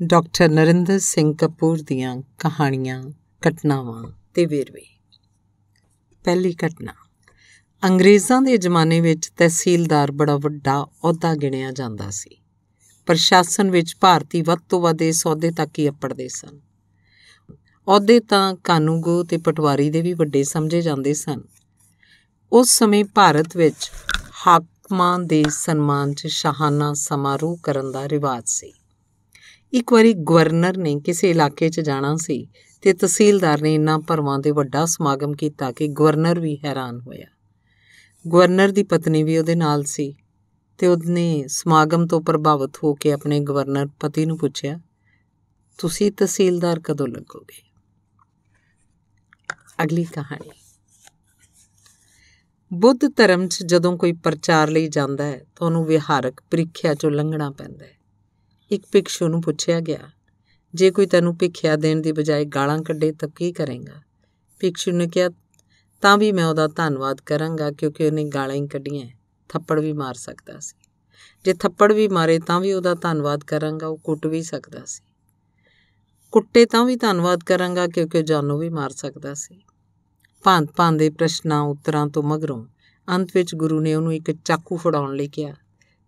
Doctor Narendra Singh Kapoor ਦੀਆਂ ਕਹਾਣੀਆਂ, ਘਟਨਾਵਾਂ ਤੇ ਵੇਰਵੇ। ਪਹਿਲੀ ਘਟਨਾ। ਅੰਗਰੇਜ਼ਾਂ ਦੇ ਜ਼ਮਾਨੇ ਵਿੱਚ ਤਹਿਸੀਲਦਾਰ ਬੜਾ ਵੱਡਾ ਅਹੁਦਾ ਗਿਣਿਆ ਜਾਂਦਾ ਸੀ। ਪ੍ਰਸ਼ਾਸਨ ਵਿੱਚ ਭਾਰਤੀ ਵੱਧ ਤੋਂ ਵੱਧ ਇਸ ਅਹੁਦੇ ਤੱਕ ਹੀ ਅੱਪੜਦੇ ਸਨ। ਅਹੁਦੇ ਤਾਂ ਕਾਨੂੰਗੋ ਤੇ ਪਟਵਾਰੀ ਦੇ ਵੀ ਵੱਡੇ ਸਮਝੇ ਜਾਂਦੇ ਸਨ। ਉਸ ਸਮੇਂ ਭਾਰਤ ਵਿੱਚ ਹਾਕਮਾਂ ਦੇ ਸਨਮਾਨ 'ਚ ਸ਼ਾਹਾਨਾ ਸਮਾਰੋਹ ਕਰਨ ਦਾ ਰਿਵਾਜ ਸੀ। ਇੱਕ ਵਾਰੀ ਗਵਰਨਰ ਨੇ ਕਿਸੇ ਇਲਾਕੇ 'ਚ ਜਾਣਾ ਸੀ ਅਤੇ ਤਹਿਸੀਲਦਾਰ ਨੇ ਇੰਨਾ ਭਰਵਾਂ ਤੇ ਵੱਡਾ ਸਮਾਗਮ ਕੀਤਾ ਕਿ ਗਵਰਨਰ ਵੀ ਹੈਰਾਨ ਹੋਇਆ। ਗਵਰਨਰ ਦੀ ਪਤਨੀ ਵੀ ਉਹਦੇ ਨਾਲ ਸੀ ਅਤੇ ਉਹਨੇ ਸਮਾਗਮ ਤੋਂ ਪ੍ਰਭਾਵਿਤ ਹੋ ਕੇ ਆਪਣੇ ਗਵਰਨਰ ਪਤੀ ਨੂੰ ਪੁੱਛਿਆ, ਤੁਸੀਂ ਤਹਿਸੀਲਦਾਰ ਕਦੋਂ ਲੱਗੋਗੇ? ਅਗਲੀ ਕਹਾਣੀ। ਬੁੱਧ ਧਰਮ 'ਚ ਜਦੋਂ ਕੋਈ ਪ੍ਰਚਾਰ ਲਈ ਜਾਂਦਾ ਹੈ ਤਾਂ ਉਹਨੂੰ ਵਿਹਾਰਕ ਪ੍ਰੀਖਿਆ 'ਚੋਂ ਲੰਘਣਾ ਪੈਂਦਾ ਹੈ। ਇੱਕ ਭਿਕਸ਼ੂ ਨੂੰ ਪੁੱਛਿਆ ਗਿਆ, ਜੇ ਕੋਈ ਤੈਨੂੰ ਭਿੱਖਿਆ ਦੇਣ ਦੀ ਬਜਾਏ ਗਾਲਾਂ ਕੱਢੇ ਤਾਂ ਕੀ ਕਰੇਂਗਾ? ਭਿਕਸ਼ੂ ਨੇ ਕਿਹਾ, ਤਾਂ ਵੀ ਮੈਂ ਉਹਦਾ ਧੰਨਵਾਦ ਕਰਾਂਗਾ ਕਿਉਂਕਿ ਉਹਨੇ ਗਾਲਾਂ ਹੀ ਕੱਢੀਆਂ, ਥੱਪੜ ਵੀ ਮਾਰ ਸਕਦਾ ਸੀ। ਜੇ ਥੱਪੜ ਵੀ ਮਾਰੇ ਤਾਂ ਵੀ ਉਹਦਾ ਧੰਨਵਾਦ ਕਰਾਂਗਾ, ਉਹ ਕੁੱਟ ਵੀ ਸਕਦਾ ਸੀ। ਕੁੱਟੇ ਤਾਂ ਵੀ ਧੰਨਵਾਦ ਕਰਾਂਗਾ ਕਿਉਂਕਿ ਉਹ ਜਾਨੋਂ ਵੀ ਮਾਰ ਸਕਦਾ ਸੀ। ਭਾਂਤ ਭਾਂਤ ਦੇ ਪ੍ਰਸ਼ਨਾਂ ਉੱਤਰਾਂ ਤੋਂ ਮਗਰੋਂ ਅੰਤ ਵਿੱਚ ਗੁਰੂ ਨੇ ਉਹਨੂੰ ਇੱਕ ਚਾਕੂ ਫੜਾਉਣ ਲਈ ਕਿਹਾ।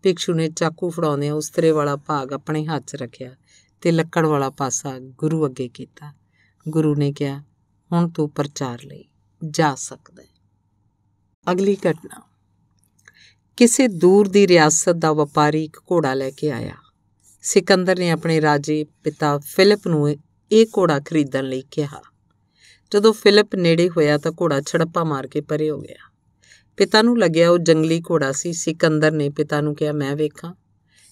ਭਿਕਸ਼ੂ ਨੇ ਚਾਕੂ ਫੜਾਉਂਦਿਆਂ ਉਸਤਰੇ ਵਾਲਾ ਭਾਗ ਆਪਣੇ ਹੱਥ 'ਚ ਰੱਖਿਆ ਅਤੇ ਲੱਕੜ ਵਾਲਾ ਪਾਸਾ ਗੁਰੂ ਅੱਗੇ ਕੀਤਾ। ਗੁਰੂ ਨੇ ਕਿਹਾ, ਹੁਣ ਤੂੰ ਪ੍ਰਚਾਰ ਲਈ ਜਾ ਸਕਦਾ ਹੈ। ਅਗਲੀ ਘਟਨਾ। ਕਿਸੇ ਦੂਰ ਦੀ ਰਿਆਸਤ ਦਾ ਵਪਾਰੀ ਇੱਕ ਘੋੜਾ ਲੈ ਕੇ ਆਇਆ। ਸਿਕੰਦਰ ਨੇ ਆਪਣੇ ਰਾਜੇ ਪਿਤਾ ਫਿਲਿਪ ਨੂੰ ਇਹ ਘੋੜਾ ਖਰੀਦਣ ਲਈ ਕਿਹਾ। ਜਦੋਂ ਫਿਲਿਪ ਨੇੜੇ ਹੋਇਆ ਤਾਂ ਘੋੜਾ ਛੜੱਪਾ ਮਾਰ ਕੇ ਪਰੇ ਹੋ ਗਿਆ। ਪਿਤਾ ਨੂੰ ਲੱਗਿਆ ਉਹ ਜੰਗਲੀ ਘੋੜਾ ਸੀ। ਸਿਕੰਦਰ ਨੇ ਪਿਤਾ ਨੂੰ ਕਿਹਾ, ਮੈਂ ਵੇਖਾਂ।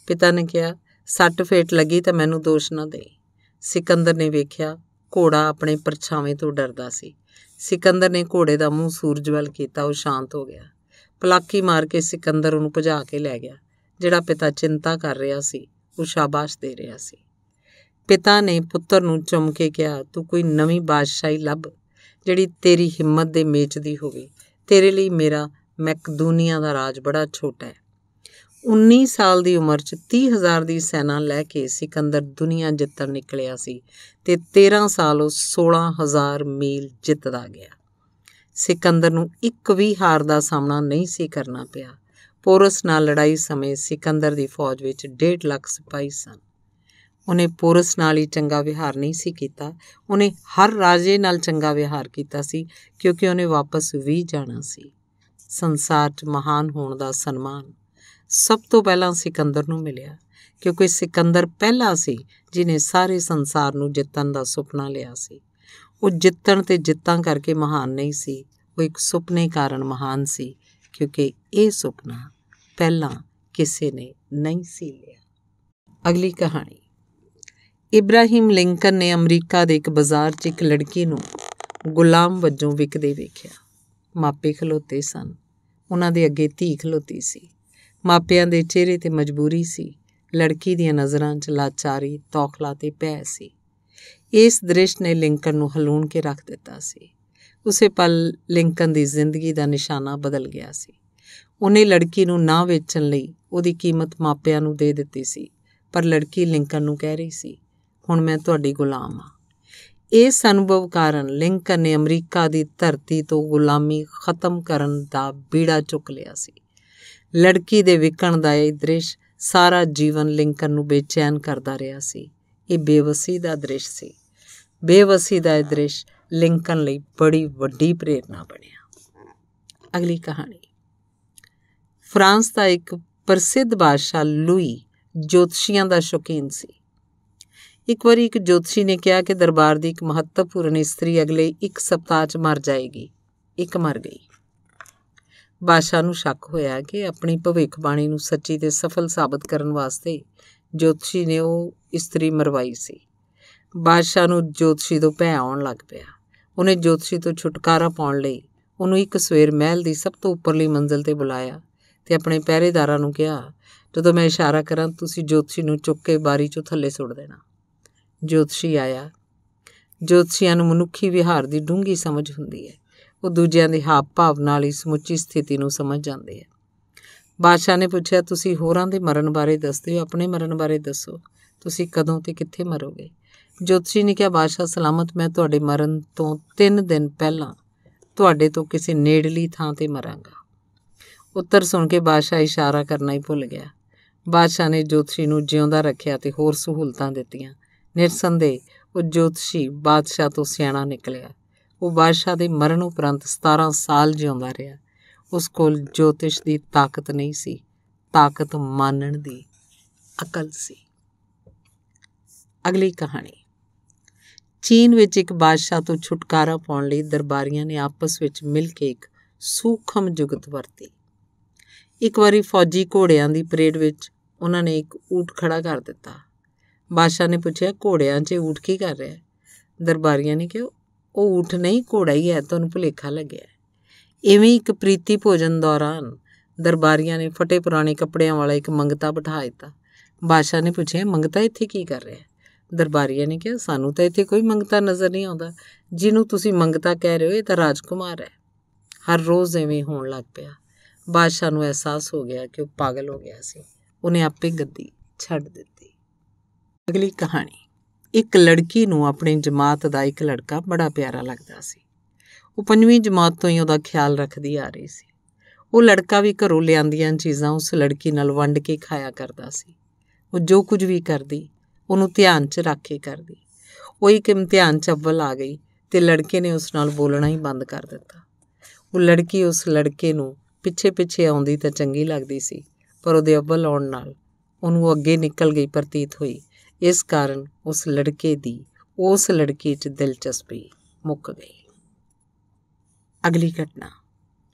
ਪਿਤਾ ਨੇ ਕਿਹਾ, ਸੱਟ ਫੇਟ ਲੱਗੀ ਤਾਂ ਮੈਨੂੰ ਦੋਸ਼ ਨਾ ਦੇ। ਸਿਕੰਦਰ ਨੇ ਵੇਖਿਆ ਘੋੜਾ ਆਪਣੇ ਪਰਛਾਵੇਂ ਤੋਂ ਡਰਦਾ ਸੀ। ਸਿਕੰਦਰ ਨੇ ਘੋੜੇ ਦਾ ਮੂੰਹ ਸੂਰਜ ਵੱਲ ਕੀਤਾ, ਉਹ ਸ਼ਾਂਤ ਹੋ ਗਿਆ। ਪਲਾਕੀ ਮਾਰ ਕੇ ਸਿਕੰਦਰ ਉਹਨੂੰ ਭਜਾ ਕੇ ਲੈ ਗਿਆ। ਜਿਹੜਾ ਪਿਤਾ ਚਿੰਤਾ ਕਰ ਰਿਹਾ ਸੀ ਉਹ ਸ਼ਾਬਾਸ਼ ਦੇ ਰਿਹਾ ਸੀ। ਪਿਤਾ ਨੇ ਪੁੱਤਰ ਨੂੰ ਚੁੰਮ ਕੇ ਕਿਹਾ, ਤੂੰ ਕੋਈ ਨਵੀਂ ਬਾਦਸ਼ਾਹੀ ਲੱਭ ਜਿਹੜੀ ਤੇਰੀ ਹਿੰਮਤ ਦੇ ਮੇਚ ਦੀ ਹੋਵੇ। ਤੇਰੇ ਲਈ ਮੇਰਾ ਮੈਕਦੂਨੀਆ ਦਾ ਰਾਜ ਬੜਾ ਛੋਟਾ ਹੈ। 19 ਸਾਲ ਦੀ ਉਮਰ 'ਚ 30,000 ਦੀ ਸੈਨਾ ਲੈ ਕੇ ਸਿਕੰਦਰ ਦੁਨੀਆ ਜਿੱਤਣ ਨਿਕਲਿਆ ਸੀ ਅਤੇ 13 ਸਾਲ ਉਹ 16,000 ਮੀਲ ਜਿੱਤਦਾ ਗਿਆ। ਸਿਕੰਦਰ ਨੂੰ ਇੱਕ ਵੀ ਹਾਰ ਦਾ ਸਾਹਮਣਾ ਨਹੀਂ ਸੀ ਕਰਨਾ ਪਿਆ। ਪੋਰਸ ਨਾਲ ਲੜਾਈ ਸਮੇਂ ਸਿਕੰਦਰ ਦੀ ਫੌਜ ਵਿੱਚ 1.5 ਲੱਖ ਸਿਪਾਹੀ ਸਨ। ਉਹਨੇ ਪੋਰਸ ਨਾਲ ਹੀ ਚੰਗਾ ਵਿਹਾਰ ਨਹੀਂ ਸੀ ਕੀਤਾ, ਉਹਨੇ ਹਰ ਰਾਜੇ ਨਾਲ ਚੰਗਾ ਵਿਹਾਰ ਕੀਤਾ ਸੀ ਕਿਉਂਕਿ ਉਹਨੇ ਵਾਪਸ ਵੀ ਜਾਣਾ ਸੀ। ਸੰਸਾਰ 'ਚ ਮਹਾਨ ਹੋਣ ਦਾ ਸਨਮਾਨ ਸਭ ਤੋਂ ਪਹਿਲਾਂ ਸਿਕੰਦਰ ਨੂੰ ਮਿਲਿਆ ਕਿਉਂਕਿ ਸਿਕੰਦਰ ਪਹਿਲਾ ਸੀ ਜਿਹਨੇ ਸਾਰੇ ਸੰਸਾਰ ਨੂੰ ਜਿੱਤਣ ਦਾ ਸੁਪਨਾ ਲਿਆ ਸੀ। ਉਹ ਜਿੱਤਣ ਤੇ ਜਿੱਤਾਂ ਕਰਕੇ ਮਹਾਨ ਨਹੀਂ ਸੀ, ਉਹ ਇੱਕ ਸੁਪਨੇ ਕਾਰਨ ਮਹਾਨ ਸੀ ਕਿਉਂਕਿ ਇਹ ਸੁਪਨਾ ਪਹਿਲਾਂ ਕਿਸੇ ਨੇ ਨਹੀਂ ਸੀ ਲਿਆ। ਅਗਲੀ ਕਹਾਣੀ। ਇਬਰਾਹਿਮ ਲਿੰਕਨ ਨੇ ਅਮਰੀਕਾ ਦੇ ਇੱਕ ਬਾਜ਼ਾਰ 'ਚ ਇੱਕ ਲੜਕੀ ਨੂੰ ਗੁਲਾਮ ਵਜੋਂ ਵਿਕਦੇ ਵੇਖਿਆ। ਮਾਪੇ ਖਲੋਤੇ ਸਨ, ਉਹਨਾਂ ਦੇ ਅੱਗੇ ਧੀ ਖਲੋਤੀ ਸੀ। ਮਾਪਿਆਂ ਦੇ ਚਿਹਰੇ 'ਤੇ ਮਜਬੂਰੀ ਸੀ, ਲੜਕੀ ਦੀਆਂ ਨਜ਼ਰਾਂ 'ਚ ਲਾਚਾਰੀ, ਤੌਖਲਾ ਤੇ ਭੈ ਸੀ। ਇਸ ਦ੍ਰਿਸ਼ ਨੇ ਲਿੰਕਨ ਨੂੰ ਹਲੂਣ ਕੇ ਰੱਖ ਦਿੱਤਾ ਸੀ। ਉਸੇ ਪਲ ਲਿੰਕਨ ਦੀ ਜ਼ਿੰਦਗੀ ਦਾ ਨਿਸ਼ਾਨਾ ਬਦਲ ਗਿਆ ਸੀ। ਉਹਨੇ ਲੜਕੀ ਨੂੰ ਨਾ ਵੇਚਣ ਲਈ ਉਹਦੀ ਕੀਮਤ ਮਾਪਿਆਂ ਨੂੰ ਦੇ ਦਿੱਤੀ ਸੀ, ਪਰ ਲੜਕੀ ਲਿੰਕਨ ਨੂੰ ਕਹਿ ਰਹੀ ਸੀ, ਹੁਣ ਮੈਂ ਤੁਹਾਡੀ ਗੁਲਾਮ ਹਾਂ। ਇਸ ਅਨੁਭਵ ਕਾਰਨ ਲਿੰਕਨ ਨੇ ਅਮਰੀਕਾ ਦੀ ਧਰਤੀ ਤੋਂ ਗੁਲਾਮੀ ਖਤਮ ਕਰਨ ਦਾ ਬੀੜਾ ਚੁੱਕ ਲਿਆ ਸੀ। ਲੜਕੀ ਦੇ ਵਿਕਣ ਦਾ ਇਹ ਦ੍ਰਿਸ਼ ਸਾਰਾ ਜੀਵਨ ਲਿੰਕਨ ਨੂੰ ਬੇਚੈਨ ਕਰਦਾ ਰਿਹਾ ਸੀ। ਇਹ ਬੇਵਸੀ ਦਾ ਦ੍ਰਿਸ਼ ਸੀ। ਬੇਵਸੀ ਦਾ ਇਹ ਦ੍ਰਿਸ਼ ਲਿੰਕਨ ਲਈ ਬੜੀ ਵੱਡੀ ਪ੍ਰੇਰਨਾ ਬਣਿਆ। ਅਗਲੀ ਕਹਾਣੀ। ਫਰਾਂਸ ਦਾ ਇੱਕ ਪ੍ਰਸਿੱਧ ਬਾਦਸ਼ਾਹ ਲੂਈ ਜੋਤਸ਼ੀਆਂ ਦਾ ਸ਼ੌਕੀਨ ਸੀ। ਇੱਕ ਵਾਰੀ ਇੱਕ ਜੋਤਸ਼ੀ ਨੇ ਕਿਹਾ ਕਿ ਦਰਬਾਰ ਦੀ ਇੱਕ ਮਹੱਤਵਪੂਰਨ ਇਸਤਰੀ ਅਗਲੇ 1 ਸਪਤਾਹ 'ਚ ਮਰ ਜਾਏਗੀ। ਇੱਕ ਮਰ ਗਈ। ਬਾਦਸ਼ਾਹ ਨੂੰ ਸ਼ੱਕ ਹੋਇਆ ਕਿ ਆਪਣੀ ਭਵਿੱਖਬਾਣੀ ਨੂੰ ਸੱਚੀ ਤੇ ਸਫਲ ਸਾਬਤ ਕਰਨ ਵਾਸਤੇ ਜੋਤਸ਼ੀ ਨੇ ਉਹ ਇਸਤਰੀ ਮਰਵਾਈ ਸੀ। ਬਾਦਸ਼ਾਹ ਨੂੰ ਜੋਤਸ਼ੀ ਤੋਂ ਭੈ ਆਉਣ ਲੱਗ ਪਿਆ। ਉਹਨੇ ਜੋਤਸ਼ੀ ਤੋਂ ਛੁਟਕਾਰਾ ਪਾਉਣ ਲਈ ਉਹਨੂੰ ਇੱਕ ਸਵੇਰ ਮਹਿਲ ਦੀ ਸਭ ਤੋਂ ਉੱਪਰਲੀ ਮੰਜ਼ਿਲ 'ਤੇ ਬੁਲਾਇਆ ਅਤੇ ਆਪਣੇ ਪਹਿਰੇਦਾਰਾਂ ਨੂੰ ਕਿਹਾ, ਜਦੋਂ ਮੈਂ ਇਸ਼ਾਰਾ ਕਰਾਂ ਤੁਸੀਂ ਜੋਤਸ਼ੀ ਨੂੰ ਚੁੱਕ ਕੇ ਬਾਰੀ 'ਚੋਂ ਥੱਲੇ ਸੁੱਟ ਦੇਣਾ। ਜੋਤਸ਼ੀ ਆਇਆ। ਜੋਤਸ਼ੀਆਂ ਨੂੰ ਮਨੁੱਖੀ ਵਿਹਾਰ ਦੀ ਡੂੰਘੀ ਸਮਝ ਹੁੰਦੀ ਹੈ। ਉਹ ਦੂਜਿਆਂ ਦੇ ਹਾਵ ਭਾਵ ਨਾਲ ਹੀ ਸਮੁੱਚੀ ਸਥਿਤੀ ਨੂੰ ਸਮਝ ਜਾਂਦੇ ਹੈ। ਬਾਦਸ਼ਾਹ ਨੇ ਪੁੱਛਿਆ, ਤੁਸੀਂ ਹੋਰਾਂ ਦੇ ਮਰਨ ਬਾਰੇ ਦੱਸਦੇ ਹੋ, ਆਪਣੇ ਮਰਨ ਬਾਰੇ ਦੱਸੋ। ਤੁਸੀਂ ਕਦੋਂ ਤੇ ਕਿੱਥੇ ਮਰੋਗੇ? ਜੋਤਸ਼ੀ ਨੇ ਕਿਹਾ, ਬਾਦਸ਼ਾਹ ਸਲਾਮਤ, ਮੈਂ ਤੁਹਾਡੇ ਮਰਨ ਤੋਂ 3 ਦਿਨ ਪਹਿਲਾਂ ਤੁਹਾਡੇ ਤੋਂ ਕਿਸੇ ਨੇੜਲੀ ਥਾਂ ਤੇ ਮਰਾਂਗਾ। ਉੱਤਰ ਸੁਣ ਕੇ ਬਾਦਸ਼ਾਹ ਇਸ਼ਾਰਾ ਕਰਨਾ ਹੀ ਭੁੱਲ ਗਿਆ। ਬਾਦਸ਼ਾਹ ਨੇ ਜੋਤਸ਼ੀ ਨੂੰ ਜਿਉਂਦਾ ਰੱਖਿਆ ਤੇ ਹੋਰ ਸਹੂਲਤਾਂ ਦਿੱਤੀਆਂ। ਨਿਰਸੰਦੇਹ ਉਹ ਜੋਤਸ਼ੀ ਬਾਦਸ਼ਾਹ ਤੋਂ ਸਿਆਣਾ ਨਿਕਲਿਆ। ਉਹ ਬਾਦਸ਼ਾਹ ਦੇ ਮਰਨ ਉਪਰੰਤ 17 ਸਾਲ ਜਿਉਂਦਾ ਰਿਹਾ। ਉਸ ਕੋਲ ਜੋਤਿਸ਼ ਦੀ ਤਾਕਤ ਨਹੀਂ ਸੀ, ਤਾਕਤ ਮਾਨਣ ਦੀ ਅਕਲ ਸੀ। ਅਗਲੀ ਕਹਾਣੀ। ਚੀਨ ਵਿੱਚ ਇੱਕ ਬਾਦਸ਼ਾਹ ਤੋਂ ਛੁਟਕਾਰਾ ਪਾਉਣ ਲਈ ਦਰਬਾਰੀਆਂ ਨੇ ਆਪਸ ਵਿੱਚ ਮਿਲ ਕੇ ਇੱਕ ਸੂਖਮ ਜੁਗਤ ਵਰਤੀ। ਇੱਕ ਵਾਰੀ ਫੌਜੀ ਘੋੜਿਆਂ ਦੀ ਪਰੇਡ ਵਿੱਚ ਉਹਨਾਂ ਨੇ ਇੱਕ ਊਠ ਖੜਾ ਕਰ ਦਿੱਤਾ। ਬਾਦਸ਼ਾਹ ਨੇ ਪੁੱਛਿਆ, ਘੋੜਿਆਂ 'ਚ ਊਠ ਕੀ ਕਰ ਰਿਹਾ? ਦਰਬਾਰੀਆਂ ਨੇ ਕਿਹਾ, ਉਹ ਊਠ ਨਹੀਂ, ਘੋੜਾ ਹੀ ਹੈ, ਤੁਹਾਨੂੰ ਭੁਲੇਖਾ ਲੱਗਿਆ। ਇਵੇਂ ਇੱਕ ਪ੍ਰੀਤੀ ਭੋਜਨ ਦੌਰਾਨ ਦਰਬਾਰੀਆਂ ਨੇ ਫਟੇ ਪੁਰਾਣੇ ਕੱਪੜਿਆਂ ਵਾਲਾ ਇੱਕ ਮੰਗਤਾ ਬਿਠਾ ਦਿੱਤਾ। ਬਾਦਸ਼ਾਹ ਨੇ ਪੁੱਛਿਆ, ਮੰਗਤਾ ਇੱਥੇ ਕੀ ਕਰ ਰਿਹਾ? ਦਰਬਾਰੀਆਂ ਨੇ ਕਿਹਾ, ਸਾਨੂੰ ਤਾਂ ਇੱਥੇ ਕੋਈ ਮੰਗਤਾ ਨਜ਼ਰ ਨਹੀਂ ਆਉਂਦਾ। ਜਿਹਨੂੰ ਤੁਸੀਂ ਮੰਗਤਾ ਕਹਿ ਰਹੇ ਹੋ ਇਹ ਤਾਂ ਰਾਜਕੁਮਾਰ ਹੈ। ਹਰ ਰੋਜ਼ ਐਵੇਂ ਹੋਣ ਲੱਗ ਪਿਆ। ਬਾਦਸ਼ਾਹ ਨੂੰ ਅਹਿਸਾਸ ਹੋ ਗਿਆ ਕਿ ਉਹ ਪਾਗਲ ਹੋ ਗਿਆ ਸੀ। ਉਹਨੇ ਆਪੇ ਗੱਦੀ ਛੱਡ ਦਿੱਤੀ। ਅਗਲੀ ਕਹਾਣੀ। ਇੱਕ ਲੜਕੀ ਨੂੰ ਆਪਣੀ ਜਮਾਤ ਦਾ ਇੱਕ ਲੜਕਾ ਬੜਾ ਪਿਆਰਾ ਲੱਗਦਾ ਸੀ। ਉਹ 5ਵੀਂ ਜਮਾਤ ਤੋਂ ਹੀ ਉਹਦਾ ਖਿਆਲ ਰੱਖਦੀ ਆ ਰਹੀ ਸੀ। ਉਹ ਲੜਕਾ ਵੀ ਘਰੋਂ ਲਿਆਂਦੀਆਂ ਚੀਜ਼ਾਂ ਉਸ ਲੜਕੀ ਨਾਲ ਵੰਡ ਕੇ ਖਾਇਆ ਕਰਦਾ ਸੀ। ਉਹ ਜੋ ਕੁਝ ਵੀ ਕਰਦੀ ਉਹਨੂੰ ਧਿਆਨ 'ਚ ਰੱਖ ਕੇ ਕਰਦੀ। ਉਹ ਇੱਕ ਇਮਤਿਹਾਨ 'ਚ ਅੱਵਲ ਆ ਗਈ ਅਤੇ ਲੜਕੇ ਨੇ ਉਸ ਨਾਲ ਬੋਲਣਾ ਹੀ ਬੰਦ ਕਰ ਦਿੱਤਾ। ਉਹ ਲੜਕੀ ਉਸ ਲੜਕੇ ਨੂੰ ਪਿੱਛੇ ਪਿੱਛੇ ਆਉਂਦੀ ਤਾਂ ਚੰਗੀ ਲੱਗਦੀ ਸੀ, ਪਰ ਉਹਦੇ ਅੱਵਲ ਆਉਣ ਨਾਲ ਉਹਨੂੰ ਅੱਗੇ ਨਿਕਲ ਗਈ ਪ੍ਰਤੀਤ ਹੋਈ। ਇਸ ਕਾਰਨ ਉਸ ਲੜਕੇ ਦੀ ਉਸ ਲੜਕੀ 'ਚ ਦਿਲਚਸਪੀ ਮੁੱਕ ਗਈ। ਅਗਲੀ ਘਟਨਾ।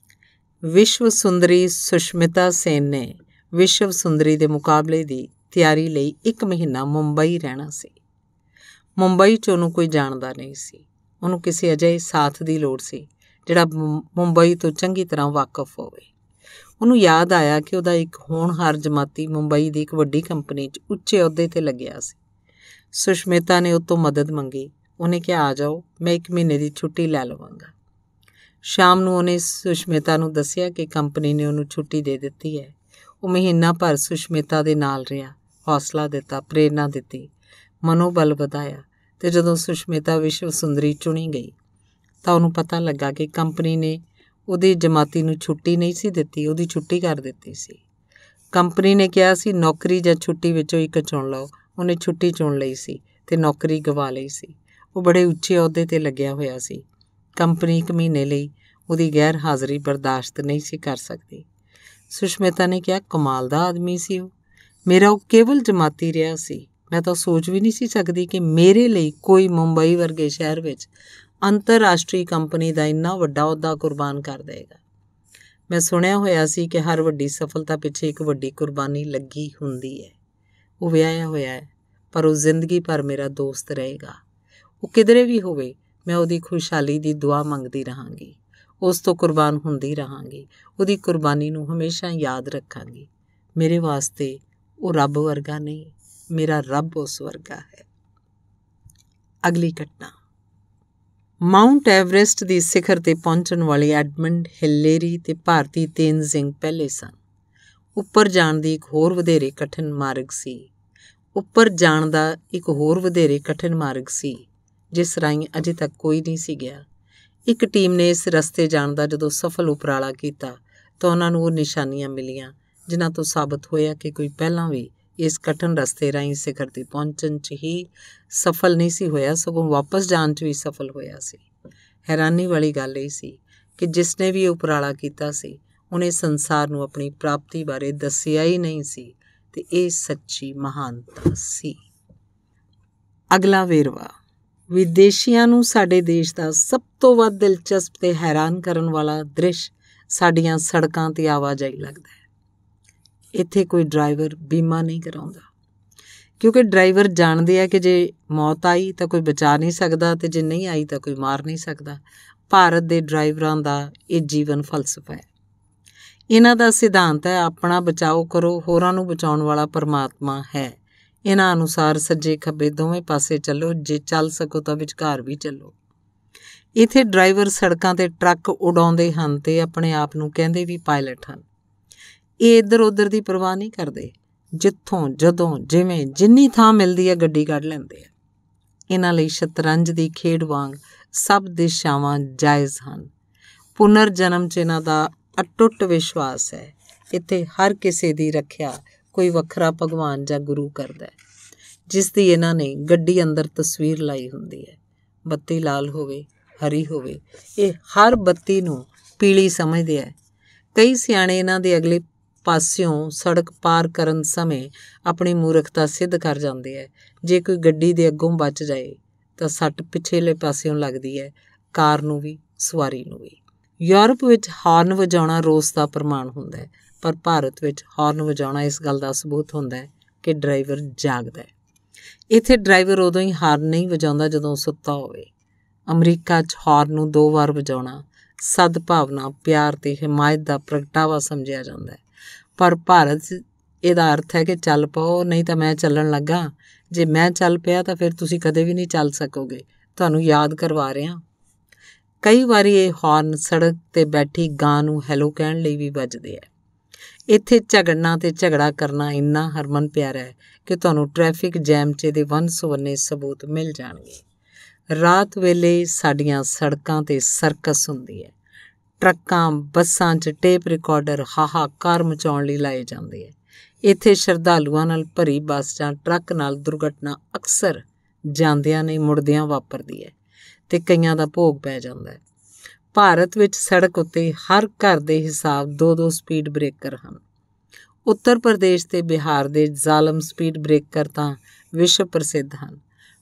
ਵਿਸ਼ਵ ਸੁੰਦਰੀ ਸੁਸ਼ਮਿਤਾ ਸੇਨ ਨੇ ਵਿਸ਼ਵ ਸੁੰਦਰੀ ਦੇ ਮੁਕਾਬਲੇ ਦੀ ਤਿਆਰੀ ਲਈ 1 ਮਹੀਨਾ ਮੁੰਬਈ ਰਹਿਣਾ ਸੀ। ਮੁੰਬਈ 'ਚ ਉਹਨੂੰ ਕੋਈ ਜਾਣਦਾ ਨਹੀਂ ਸੀ। ਉਹਨੂੰ ਕਿਸੇ ਅਜਿਹੇ ਸਾਥ ਦੀ ਲੋੜ ਸੀ ਜਿਹੜਾ ਮੁੰਬਈ ਤੋਂ ਚੰਗੀ ਤਰ੍ਹਾਂ ਵਾਕਫ ਹੋਵੇ। ਉਹਨੂੰ ਯਾਦ ਆਇਆ ਕਿ ਉਹਦਾ ਇੱਕ ਹੋਣਹਾਰ ਜਮਾਤੀ ਮੁੰਬਈ ਦੀ ਇੱਕ ਵੱਡੀ ਕੰਪਨੀ 'ਚ ਉੱਚੇ ਅਹੁਦੇ 'ਤੇ ਲੱਗਿਆ ਸੀ। ਸੁਸ਼ਮਿਤਾ ਨੇ ਉਹ ਤੋਂ ਮਦਦ ਮੰਗੀ। ਉਹਨੇ ਕਿਹਾ, ਆ ਜਾਓ, ਮੈਂ 1 ਮਹੀਨੇ ਦੀ ਛੁੱਟੀ ਲੈ ਲਵਾਂਗਾ। ਸ਼ਾਮ ਨੂੰ ਉਹਨੇ ਸੁਸ਼ਮਿਤਾ ਨੂੰ ਦੱਸਿਆ ਕਿ ਕੰਪਨੀ ਨੇ ਉਹਨੂੰ ਛੁੱਟੀ ਦੇ ਦਿੱਤੀ ਹੈ। ਉਹ ਮਹੀਨਾ ਭਰ ਸੁਸ਼ਮਿਤਾ ਦੇ ਨਾਲ ਰਿਹਾ, ਹੌਸਲਾ ਦਿੱਤਾ, ਪ੍ਰੇਰਨਾ ਦਿੱਤੀ, ਮਨੋਬਲ ਵਧਾਇਆ। ਅਤੇ ਜਦੋਂ ਸੁਸ਼ਮਿਤਾ ਵਿਸ਼ਵ ਸੁੰਦਰੀ ਚੁਣੀ ਗਈ ਤਾਂ ਉਹਨੂੰ ਪਤਾ ਲੱਗਾ ਕਿ ਕੰਪਨੀ ਨੇ ਉਹਦੀ ਜਮਾਤੀ ਨੂੰ ਛੁੱਟੀ ਨਹੀਂ ਸੀ ਦਿੱਤੀ, ਉਹਦੀ ਛੁੱਟੀ ਕਰ ਦਿੱਤੀ ਸੀ। ਕੰਪਨੀ ਨੇ ਕਿਹਾ ਸੀ ਨੌਕਰੀ ਜਾਂ ਛੁੱਟੀ ਵਿੱਚੋਂ ਇੱਕ ਚੁਣ ਲਓ। ਉਹਨੇ ਛੁੱਟੀ ਚੁਣ ਲਈ ਸੀ ਅਤੇ ਨੌਕਰੀ ਗਵਾ ਲਈ ਸੀ। ਉਹ ਬੜੇ ਉੱਚੇ ਅਹੁਦੇ 'ਤੇ ਲੱਗਿਆ ਹੋਇਆ ਸੀ। ਕੰਪਨੀ 1 ਮਹੀਨੇ ਲਈ ਉਹਦੀ ਗੈਰ ਹਾਜ਼ਰੀ ਬਰਦਾਸ਼ਤ ਨਹੀਂ ਸੀ ਕਰ ਸਕਦੀ। ਸੁਸ਼ਮਿਤਾ ਨੇ ਕਿਹਾ, ਕਮਾਲ ਦਾ ਆਦਮੀ ਸੀ ਉਹ। ਮੇਰਾ ਉਹ ਕੇਵਲ ਜਮਾਤੀ ਰਿਹਾ ਸੀ। ਮੈਂ ਤਾਂ ਸੋਚ ਵੀ ਨਹੀਂ ਸੀ ਸਕਦੀ ਕਿ ਮੇਰੇ ਲਈ ਕੋਈ ਮੁੰਬਈ ਵਰਗੇ ਸ਼ਹਿਰ ਵਿੱਚ ਅੰਤਰਰਾਸ਼ਟਰੀ ਕੰਪਨੀ ਦਾ ਇੰਨਾ ਵੱਡਾ ਅਹੁਦਾ ਕੁਰਬਾਨ ਕਰ ਦੇਗਾ। ਮੈਂ ਸੁਣਿਆ ਹੋਇਆ ਸੀ ਕਿ ਹਰ ਵੱਡੀ ਸਫਲਤਾ ਪਿੱਛੇ ਇੱਕ ਵੱਡੀ ਕੁਰਬਾਨੀ ਲੱਗੀ ਹੁੰਦੀ ਹੈ। ਉਹ ਵਿਆਹਿਆ ਹੋਇਆ ਹੈ, ਪਰ ਉਹ ਜ਼ਿੰਦਗੀ ਭਰ ਮੇਰਾ ਦੋਸਤ ਰਹੇਗਾ। ਉਹ ਕਿਧਰੇ ਵੀ ਹੋਵੇ, ਮੈਂ ਉਹਦੀ ਖੁਸ਼ਹਾਲੀ ਦੀ ਦੁਆ ਮੰਗਦੀ ਰਹਾਂਗੀ, ਉਸ ਤੋਂ ਕੁਰਬਾਨ ਹੁੰਦੀ ਰਹਾਂਗੀ, ਉਹਦੀ ਕੁਰਬਾਨੀ ਨੂੰ ਹਮੇਸ਼ਾ ਯਾਦ ਰੱਖਾਂਗੀ। ਮੇਰੇ ਵਾਸਤੇ ਉਹ ਰੱਬ ਵਰਗਾ ਨਹੀਂ, ਮੇਰਾ ਰੱਬ ਉਸ ਵਰਗਾ ਹੈ। ਅਗਲੀ ਘਟਨਾ। ਮਾਊਂਟ ਐਵਰੈਸਟ ਦੀ ਸਿਖਰ 'ਤੇ ਪਹੁੰਚਣ ਵਾਲੇ ਐਡਮੰਡ ਹਿਲੇਰੀ ਅਤੇ ਭਾਰਤੀ ਤੇਨਜ਼ਿੰਗ ਪਹਿਲੇ ਸਨ। ਉੱਪਰ ਜਾਣ ਦੀ ਇੱਕ ਹੋਰ ਵਧੇਰੇ ਕਠਿਨ ਮਾਰਗ ਸੀ। ਜਿਸ ਰਾਹੀਂ ਅਜੇ ਤੱਕ ਕੋਈ ਨਹੀਂ ਸੀ ਗਿਆ। ਇੱਕ ਟੀਮ ਨੇ ਇਸ ਰਸਤੇ ਜਾਣ ਦਾ ਜਦੋਂ ਸਫਲ ਉਪਰਾਲਾ ਕੀਤਾ ਤਾਂ ਉਹਨਾਂ ਨੂੰ ਉਹ ਨਿਸ਼ਾਨੀਆਂ ਮਿਲੀਆਂ ਜਿਨ੍ਹਾਂ ਤੋਂ ਸਾਬਤ ਹੋਇਆ ਕਿ ਕੋਈ ਪਹਿਲਾਂ ਵੀ ਇਸ ਕਠਿਨ ਰਸਤੇ ਰਾਹੀਂ ਸਿਖਰ 'ਤੇ ਪਹੁੰਚਣ 'ਚ ਹੀ ਸਫਲ ਨਹੀਂ ਸੀ ਹੋਇਆ, ਸਗੋਂ ਵਾਪਸ ਜਾਣ 'ਚ ਵੀ ਸਫਲ ਹੋਇਆ ਸੀ। ਹੈਰਾਨੀ ਵਾਲੀ ਗੱਲ ਇਹ ਸੀ ਕਿ ਜਿਸ ਨੇ ਵੀ ਇਹ ਉਪਰਾਲਾ ਕੀਤਾ ਸੀ ਉਹਨੇ ਸੰਸਾਰ ਨੂੰ ਆਪਣੀ ਪ੍ਰਾਪਤੀ ਬਾਰੇ ਦੱਸਿਆ ਹੀ ਨਹੀਂ ਸੀ, ਅਤੇ ਇਹ ਸੱਚੀ ਮਹਾਨਤਾ ਸੀ। ਅਗਲਾ ਵੇਰਵਾ। ਵਿਦੇਸ਼ੀਆਂ ਨੂੰ ਸਾਡੇ ਦੇਸ਼ ਦਾ ਸਭ ਤੋਂ ਵੱਧ ਦਿਲਚਸਪ ਅਤੇ ਹੈਰਾਨ ਕਰਨ ਵਾਲਾ ਦ੍ਰਿਸ਼ ਸਾਡੀਆਂ ਸੜਕਾਂ 'ਤੇ ਆਵਾਜਾਈ ਲੱਗਦਾ ਹੈ। ਇੱਥੇ ਕੋਈ ਡਰਾਈਵਰ ਬੀਮਾ ਨਹੀਂ ਕਰਾਉਂਦਾ, ਕਿਉਂਕਿ ਡਰਾਈਵਰ ਜਾਣਦੇ ਆ ਕਿ ਜੇ ਮੌਤ ਆਈ ਤਾਂ ਕੋਈ ਬਚਾ ਨਹੀਂ ਸਕਦਾ ਅਤੇ ਜੇ ਨਹੀਂ ਆਈ ਤਾਂ ਕੋਈ ਮਾਰ ਨਹੀਂ ਸਕਦਾ। ਭਾਰਤ ਦੇ ਡਰਾਈਵਰਾਂ ਦਾ ਇਹ ਜੀਵਨ ਫਲਸਫਾ ਹੈ। ਇਹਨਾਂ ਦਾ ਸਿਧਾਂਤ ਹੈ, ਆਪਣਾ ਬਚਾਓ ਕਰੋ, ਹੋਰਾਂ ਨੂੰ ਬਚਾਉਣ ਵਾਲਾ ਪਰਮਾਤਮਾ ਹੈ। ਇਹਨਾਂ ਅਨੁਸਾਰ ਸੱਜੇ ਖੱਬੇ ਦੋਵੇਂ ਪਾਸੇ ਚੱਲੋ, ਜੇ ਚੱਲ ਸਕੋ ਤਾਂ ਵਿਚਕਾਰ ਵੀ ਚੱਲੋ। ਇੱਥੇ ਡਰਾਈਵਰ ਸੜਕਾਂ 'ਤੇ ਟਰੱਕ ਉਡਾਉਂਦੇ ਹਨ ਅਤੇ ਆਪਣੇ ਆਪ ਨੂੰ ਕਹਿੰਦੇ ਵੀ ਪਾਇਲਟ ਹਨ। ਇਹ ਇੱਧਰ ਉੱਧਰ ਦੀ ਪਰਵਾਹ ਨਹੀਂ ਕਰਦੇ। ਜਿੱਥੋਂ ਜਦੋਂ ਜਿਵੇਂ ਜਿੰਨੀ ਥਾਂ ਮਿਲਦੀ ਹੈ ਗੱਡੀ ਕੱਢ ਲੈਂਦੇ ਆ। ਇਹਨਾਂ ਲਈ ਸ਼ਤਰੰਜ ਦੀ ਖੇਡ ਵਾਂਗ ਸਭ ਦਿਸ਼ਾਵਾਂ ਜਾਇਜ਼ ਹਨ। ਪੁਨਰ ਜਨਮ 'ਚ ਇਹਨਾਂ ਦਾ ਅਟੁੱਟ ਵਿਸ਼ਵਾਸ ਹੈ। ਇੱਥੇ ਹਰ ਕਿਸੇ ਦੀ ਰੱਖਿਆ ਕੋਈ ਵੱਖਰਾ ਭਗਵਾਨ ਜਾਂ ਗੁਰੂ ਕਰਦਾ ਹੈ, ਜਿਸ ਦੀ ਇਹਨਾਂ ਨੇ ਗੱਡੀ ਅੰਦਰ ਤਸਵੀਰ ਲਾਈ ਹੁੰਦੀ ਹੈ। ਬੱਤੀ ਲਾਲ ਹੋਵੇ, ਹਰੀ ਹੋਵੇ, ਇਹ ਹਰ ਬੱਤੀ ਨੂੰ ਪੀਲੀ ਸਮਝਦੇ ਹੈ। ਕਈ ਸਿਆਣੇ ਇਹਨਾਂ ਦੇ ਅਗਲੇ ਪਾਸਿਓਂ ਸੜਕ ਪਾਰ ਕਰਨ ਸਮੇਂ ਆਪਣੀ ਮੂਰਖਤਾ ਸਿੱਧ ਕਰ ਜਾਂਦੇ ਹੈ। ਜੇ ਕੋਈ ਗੱਡੀ ਦੇ ਅੱਗੋਂ ਬਚ ਜਾਏ ਤਾਂ ਸੱਟ ਪਿਛਲੇ ਪਾਸਿਓਂ ਲੱਗਦੀ ਹੈ, ਕਾਰ ਨੂੰ ਵੀ, ਸਵਾਰੀ ਨੂੰ ਵੀ। ਯੂਰਪ ਵਿੱਚ ਹਾਰਨ ਵਜਾਉਣਾ ਰੋਸ ਦਾ ਪ੍ਰਮਾਣ ਹੁੰਦਾ ਹੈ, ਪਰ ਭਾਰਤ ਵਿੱਚ ਹਾਰਨ ਵਜਾਉਣਾ ਇਸ ਗੱਲ ਦਾ ਸਬੂਤ ਹੁੰਦਾ ਹੈ ਕਿ ਡਰਾਈਵਰ ਜਾਗਦਾ ਹੈ। ਇੱਥੇ ਡਰਾਈਵਰ ਉਦੋਂ ਹੀ ਹਾਰਨ ਨਹੀਂ ਵਜਾਉਂਦਾ ਜਦੋਂ ਸੁੱਤਾ ਹੋਵੇ। ਅਮਰੀਕਾ 'ਚ ਹਾਰਨ ਨੂੰ 2 ਵਾਰ ਵਜਾਉਣਾ ਸਦਭਾਵਨਾ, ਪਿਆਰ ਤੇ ਹਿਮਾਇਤ ਦਾ ਪ੍ਰਗਟਾਵਾ ਸਮਝਿਆ ਜਾਂਦਾ ਹੈ। ਪਰ ਭਾਰਤ 'ਚ ਇਹਦਾ ਅਰਥ ਹੈ ਕਿ ਚੱਲ ਪਓ, ਨਹੀਂ ਤਾਂ ਮੈਂ ਚੱਲਣ ਲੱਗਾ। ਜੇ ਮੈਂ ਚੱਲ ਪਿਆ ਤਾਂ ਫਿਰ ਤੁਸੀਂ ਕਦੇ ਵੀ ਨਹੀਂ ਚੱਲ ਸਕੋਗੇ, ਤੁਹਾਨੂੰ ਯਾਦ ਕਰਵਾ ਰਿਹਾ। ਕਈ ਵਾਰੀ ਇਹ ਹਾਰਨ ਸੜਕ 'ਤੇ ਬੈਠੀ ਗਾਂ ਨੂੰ ਹੈਲੋ ਕਹਿਣ ਲਈ ਵੀ ਵੱਜਦੇ ਹੈ। ਇੱਥੇ ਝਗੜਨਾ ਤੇ ਝਗੜਾ ਕਰਨਾ ਇੰਨਾ ਹਰਮਨ ਪਿਆਰਾ ਹੈ ਕਿ ਤੁਹਾਨੂੰ ਟ੍ਰੈਫਿਕ ਜੈਮ 'ਚ ਇਹਦੇ ਵੰਨ-ਸੁਵੰਨੇ ਸਬੂਤ ਮਿਲ ਜਾਣਗੇ। ਰਾਤ ਵੇਲੇ ਸਾਡੀਆਂ ਸੜਕਾਂ 'ਤੇ ਸਰਕਸ ਹੁੰਦੀ ਹੈ। ਟਰੱਕਾਂ, ਬੱਸਾਂ 'ਚ ਟੇਪ ਰਿਕਾਰਡਰ ਹਾਹਾਕਾਰ ਮਚਾਉਣ ਲਈ ਲਾਏ ਜਾਂਦੇ ਹੈ। ਇੱਥੇ ਸ਼ਰਧਾਲੂਆਂ ਨਾਲ ਭਰੀ ਬੱਸ ਜਾਂ ਟਰੱਕ ਨਾਲ ਦੁਰਘਟਨਾ ਅਕਸਰ ਜਾਂਦਿਆਂ ਨਹੀਂ ਮੁੜਦਿਆਂ ਵਾਪਰਦੀ ਹੈ ਅਤੇ ਕਈਆਂ ਦਾ ਭੋਗ ਪੈ ਜਾਂਦਾ ਹੈ। ਭਾਰਤ ਵਿੱਚ ਸੜਕ ਉੱਤੇ ਹਰ ਘਰ ਦੇ ਹਿਸਾਬ 2-2 ਸਪੀਡ ਬ੍ਰੇਕਰ ਹਨ। ਉੱਤਰ ਪ੍ਰਦੇਸ਼ ਤੇ ਬਿਹਾਰ ਦੇ ਜ਼ਾਲਮ ਸਪੀਡ ਬ੍ਰੇਕਰ ਤਾਂ ਵਿਸ਼ਵ ਪ੍ਰਸਿੱਧ ਹਨ।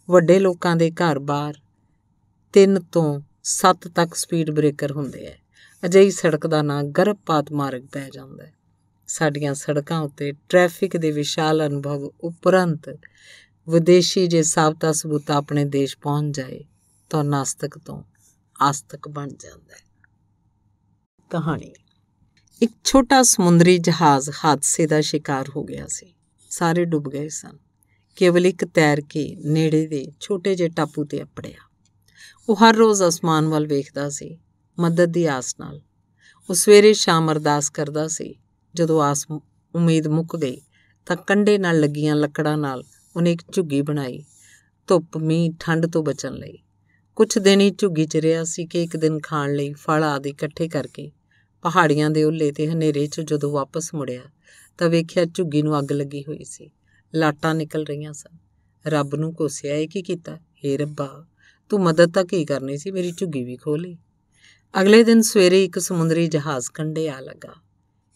ਵੱਡੇ ਲੋਕਾਂ ਦੇ ਘਰ ਬਾਹਰ 3 ਤੋਂ 7 ਤੱਕ ਸਪੀਡ ਬ੍ਰੇਕਰ ਹੁੰਦੇ ਹੈ। ਅਜਿਹੀ ਸੜਕ ਦਾ ਨਾਂ ਗਰਭਪਾਤ ਮਾਰਗ ਪੈ ਜਾਂਦਾ ਹੈ। ਸਾਡੀਆਂ ਸੜਕਾਂ ਉੱਤੇ ਟ੍ਰੈਫਿਕ ਦੇ ਵਿਸ਼ਾਲ ਅਨੁਭਵ ਉਪਰੰਤ ਵਿਦੇਸ਼ੀ ਜੇ ਸਾਬਤਾ ਸਬੂਤਾ ਆਪਣੇ ਦੇਸ਼ ਪਹੁੰਚ ਜਾਏ ਤਾਂ ਨਾਸਤਕ ਤੋਂ ਆਸਤਕ ਬਣ ਜਾਂਦਾ ਹੈ। ਕਹਾਣੀ। ਇੱਕ ਛੋਟਾ ਸਮੁੰਦਰੀ ਜਹਾਜ਼ ਹਾਦਸੇ ਦਾ ਸ਼ਿਕਾਰ ਹੋ ਗਿਆ ਸੀ। ਸਾਰੇ ਡੁੱਬ ਗਏ ਸਨ। ਕੇਵਲ ਇੱਕ ਤੈਰ ਕੇ ਨੇੜੇ ਦੇ ਛੋਟੇ ਜਿਹੇ ਟਾਪੂ 'ਤੇ ਅੱਪੜਿਆ। ਉਹ ਹਰ ਰੋਜ਼ ਅਸਮਾਨ ਵੱਲ ਵੇਖਦਾ ਸੀ, ਮਦਦ ਦੀ ਆਸ ਨਾਲ। ਉਹ ਸਵੇਰੇ ਸ਼ਾਮ ਅਰਦਾਸ ਕਰਦਾ ਸੀ। ਜਦੋਂ ਆਸ ਉਮੀਦ ਮੁੱਕ ਗਈ ਤਾਂ ਕੰਢੇ ਨਾਲ ਲੱਗੀਆਂ ਲੱਕੜਾਂ ਨਾਲ ਉਹਨੇ ਇੱਕ ਝੁੱਗੀ ਬਣਾਈ, ਧੁੱਪ, ਮੀਂਹ, ਠੰਡ ਤੋਂ ਬਚਣ ਲਈ। ਕੁਛ ਦਿਨ ਹੀ ਝੁੱਗੀ 'ਚ ਰਿਹਾ ਸੀ ਕਿ ਇੱਕ ਦਿਨ ਖਾਣ ਲਈ ਫਲ ਆਦਿ ਇਕੱਠੇ ਕਰਕੇ ਪਹਾੜੀਆਂ ਦੇ ਓਹਲੇ ਤੇ ਹਨੇਰੇ 'ਚ ਜਦੋਂ ਵਾਪਸ ਮੁੜਿਆ ਤਾਂ ਵੇਖਿਆ ਝੁੱਗੀ ਨੂੰ ਅੱਗ ਲੱਗੀ ਹੋਈ ਸੀ। ਲਾਟਾਂ ਨਿਕਲ ਰਹੀਆਂ ਸਨ। ਰੱਬ ਨੂੰ ਕੋਸਿਆ, ਇਹ ਕੀ ਕੀਤਾ? ਹੇ ਰੱਬਾ, ਤੂੰ ਮਦਦ ਤਾਂ ਕੀ ਕਰਨੀ ਸੀ, ਮੇਰੀ ਝੁੱਗੀ ਵੀ ਖੋਹ ਲਈ। ਅਗਲੇ ਦਿਨ ਸਵੇਰੇ ਇੱਕ ਸਮੁੰਦਰੀ ਜਹਾਜ਼ ਕੰਢੇ ਆ ਲੱਗਾ।